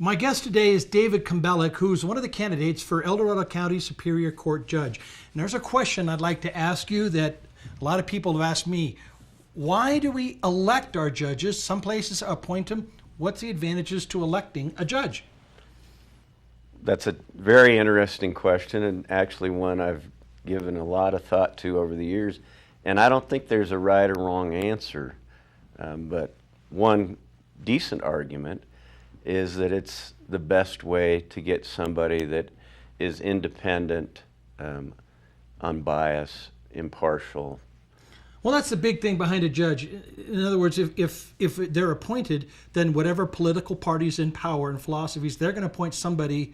My guest today is David Kombelek, who's one of the candidates for El Dorado County Superior Court Judge. And there's a question I'd like to ask you that a lot of people have asked me. Why do we elect our judges? Some places appoint them. What's the advantages to electing a judge? That's a very interesting question, and actually one I've given a lot of thought to over the years. And I don't think there's a right or wrong answer. But one decent argument is that it's the best way to get somebody that is independent, unbiased, impartial. Well, that's the big thing behind a judge. In other words, if they're appointed, then whatever political party's in power and philosophies, they're going to appoint somebody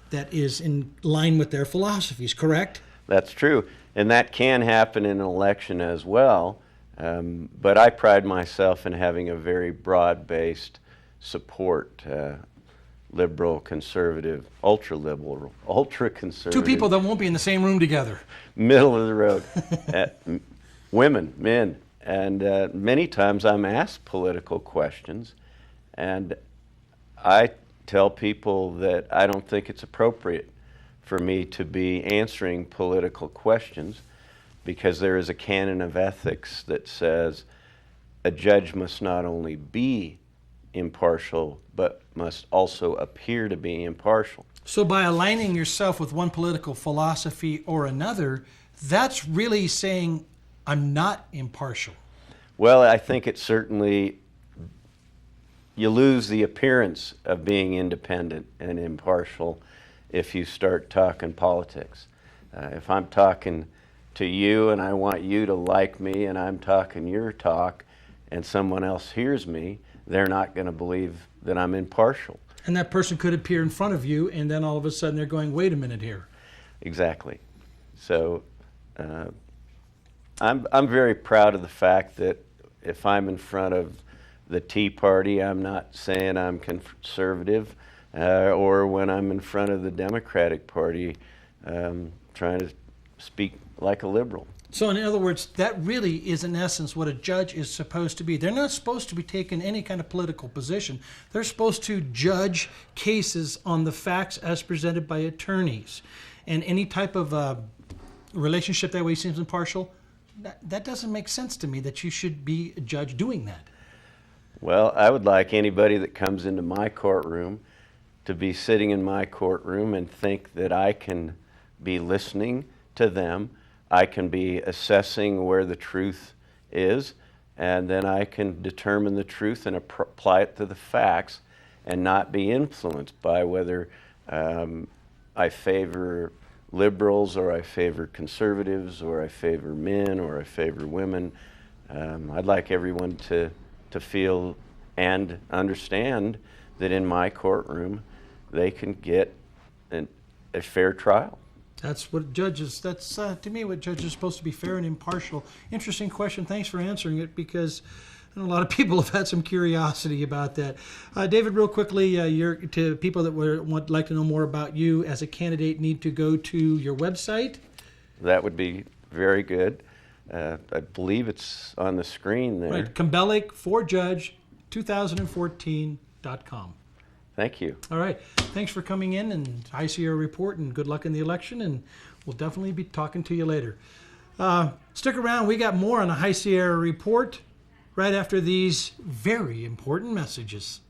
that is in line with their philosophies, correct? That's true. And that can happen in an election as well. But I pride myself in having a very broad-based support, liberal, conservative, ultra-liberal, ultra-conservative. Two people that won't be in the same room together. Middle of the road. Women, men. And many times I'm asked political questions, and I tell people that I don't think it's appropriate for me to be answering political questions, because there is a canon of ethics that says a judge must not only be impartial, but must also appear to be impartial. So by aligning yourself with one political philosophy or another, that's really saying, I'm not impartial. Well, I think it certainly, you lose the appearance of being independent and impartial if you start talking politics. If I'm talking to you and I want you to like me and I'm talking your talk and someone else hears me, they're not going to believe that I'm impartial. And that person could appear in front of you and then all of a sudden they're going, wait a minute here. Exactly. So I'm very proud of the fact that if I'm in front of the Tea Party, I'm not saying I'm conservative, or when I'm in front of the Democratic Party, trying to speak like a liberal. So in other words, that really is in essence what a judge is supposed to be. They're not supposed to be taking any kind of political position. They're supposed to judge cases on the facts as presented by attorneys. And any type of relationship that way seems impartial, that doesn't make sense to me that you should be a judge doing that. Well, I would like anybody that comes into my courtroom to be sitting in my courtroom and think that I can be listening to them. I can be assessing where the truth is, and then I can determine the truth and apply it to the facts and not be influenced by whether I favor liberals or I favor conservatives or I favor men or I favor women. I'd like everyone to feel and understand that in my courtroom they can get a fair trial. That's what judges, that's to me what judges are supposed to be, fair and impartial. Interesting question. Thanks for answering it, because I know a lot of people have had some curiosity about that. David, real quickly, to people that would like to know more about you as a candidate, need to go to your website. That would be very good. I believe it's on the screen there. Right, Kombelek for Judge 2014.com. Thank you. All right. Thanks for coming in, and High Sierra Report, and good luck in the election, and we'll definitely be talking to you later. Stick around. We got more on the High Sierra Report right after these very important messages.